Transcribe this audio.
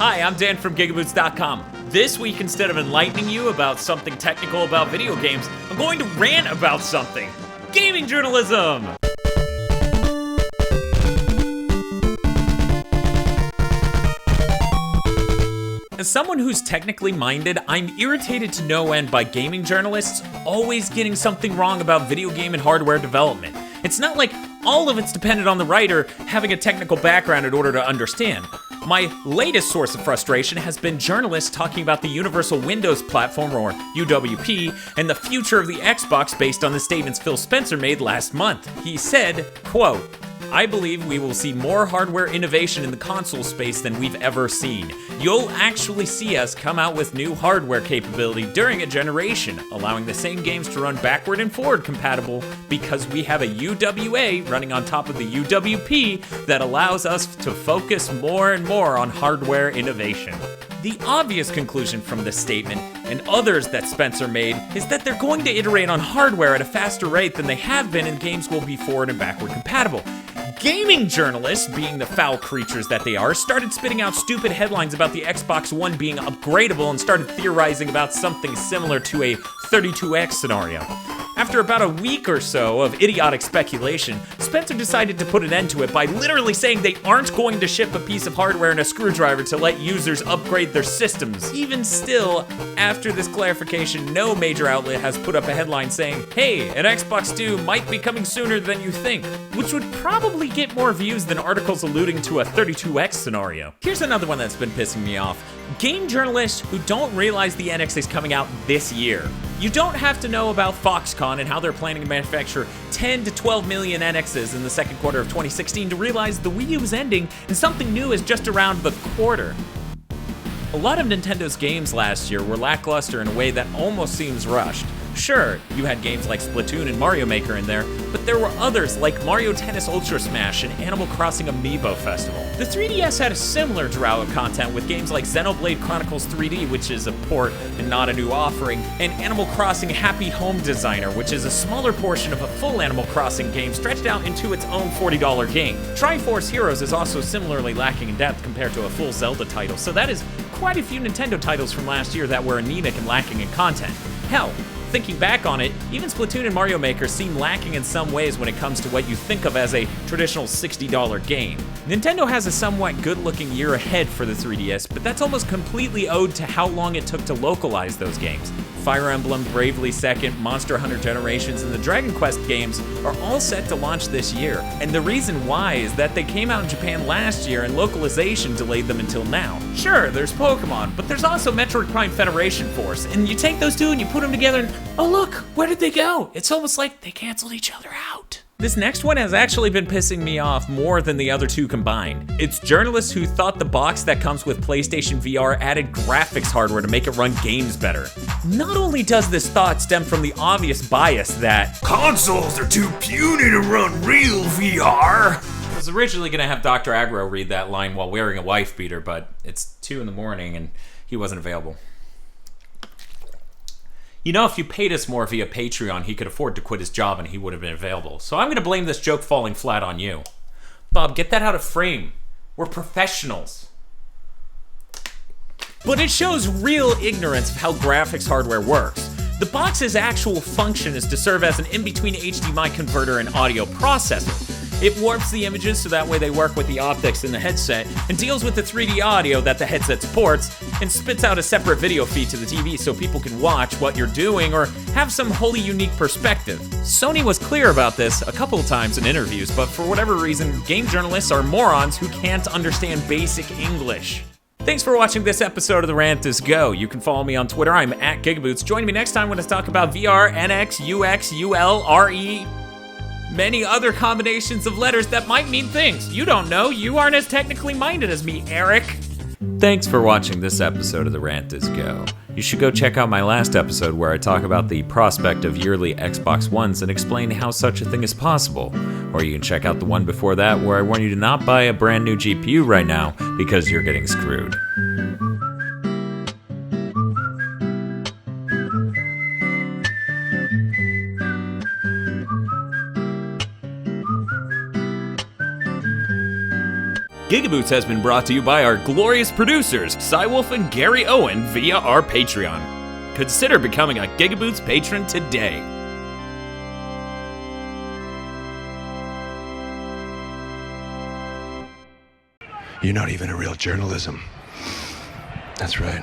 Hi, I'm Dan from GigaBoots.com. This week, instead of enlightening you about something technical about video games, I'm going to rant about something. Gaming journalism! As someone who's technically minded, I'm irritated to no end by gaming journalists always getting something wrong about video game and hardware development. It's not like all of it's dependent on the writer having a technical background in order to understand. My latest source of frustration has been journalists talking about the Universal Windows Platform, or UWP, and the future of the Xbox based on the statements Phil Spencer made last month. He said, quote, "I believe we will see more hardware innovation in the console space than we've ever seen. You'll actually see us come out with new hardware capability during a generation, allowing the same games to run backward and forward compatible because we have a UWA running on top of the UWP that allows us to focus more and more on hardware innovation." The obvious conclusion from this statement, and others that Spencer made, is that they're going to iterate on hardware at a faster rate than they have been, and games will be forward and backward compatible. Gaming journalists, being the foul creatures that they are, started spitting out stupid headlines about the Xbox One being upgradable and started theorizing about something similar to a 32X scenario. After about a week or so of idiotic speculation, Spencer decided to put an end to it by literally saying they aren't going to ship a piece of hardware and a screwdriver to let users upgrade their systems. Even still, after this clarification, no major outlet has put up a headline saying, "Hey, an Xbox 2 might be coming sooner than you think," which would probably get more views than articles alluding to a 32X scenario. Here's another one that's been pissing me off. Game journalists who don't realize the NX is coming out this year. You don't have to know about Foxconn and how they're planning to manufacture 10 to 12 million NXs in the second quarter of 2016 to realize the Wii U is ending and something new is just around the corner. A lot of Nintendo's games last year were lackluster in a way that almost seems rushed. Sure, you had games like Splatoon and Mario Maker in there, but there were others like Mario Tennis Ultra Smash and Animal Crossing Amiibo Festival. The 3DS had a similar drought of content with games like Xenoblade Chronicles 3D, which is a port and not a new offering, and Animal Crossing Happy Home Designer, which is a smaller portion of a full Animal Crossing game stretched out into its own $40 game. Triforce Heroes is also similarly lacking in depth compared to a full Zelda title, so that is quite a few Nintendo titles from last year that were anemic and lacking in content. Hell, thinking back on it, even Splatoon and Mario Maker seem lacking in some ways when it comes to what you think of as a traditional $60 game. Nintendo has a somewhat good-looking year ahead for the 3DS, but that's almost completely owed to how long it took to localize those games. Fire Emblem, Bravely Second, Monster Hunter Generations, and the Dragon Quest games are all set to launch this year. And the reason why is that they came out in Japan last year and localization delayed them until now. Sure, there's Pokemon, but there's also Metroid Prime Federation Force, and you take those two and you put them together and, oh look, where did they go? It's almost like they canceled each other out. This next one has actually been pissing me off more than the other two combined. It's journalists who thought the box that comes with PlayStation VR added graphics hardware to make it run games better. Not only does this thought stem from the obvious bias that consoles are too puny to run real VR. I was originally gonna have Dr. Agro read that line while wearing a wife beater, but it's 2 a.m. and he wasn't available. You know, if you paid us more via Patreon, he could afford to quit his job and he would have been available. So I'm going to blame this joke falling flat on you. Bob, get that out of frame. We're professionals. But it shows real ignorance of how graphics hardware works. The box's actual function is to serve as an in-between HDMI converter and audio processor. It warps the images so that way they work with the optics in the headset and deals with the 3D audio that the headset supports and spits out a separate video feed to the TV so people can watch what you're doing or have some wholly unique perspective. Sony was clear about this a couple of times in interviews, but for whatever reason, game journalists are morons who can't understand basic English. Thanks for watching this episode of The Rant is Go. You can follow me on Twitter. I'm at GigaBoots. Join me next time when I talk about VR, NX, UX, UL, RE, many other combinations of letters that might mean things you don't know. You aren't as technically minded as me, Eric. Thanks for watching this episode of The Rant is Go. You should go check out my last episode where I talk about the prospect of yearly Xbox Ones and explain how such a thing is possible. Or you can check out the one before that where I warn you to not buy a brand new GPU right now because you're getting screwed. GigaBoots has been brought to you by our glorious producers, Cywolf and Gary Owen, via our Patreon. Consider becoming a GigaBoots patron today. You're not even a real journalism. That's right.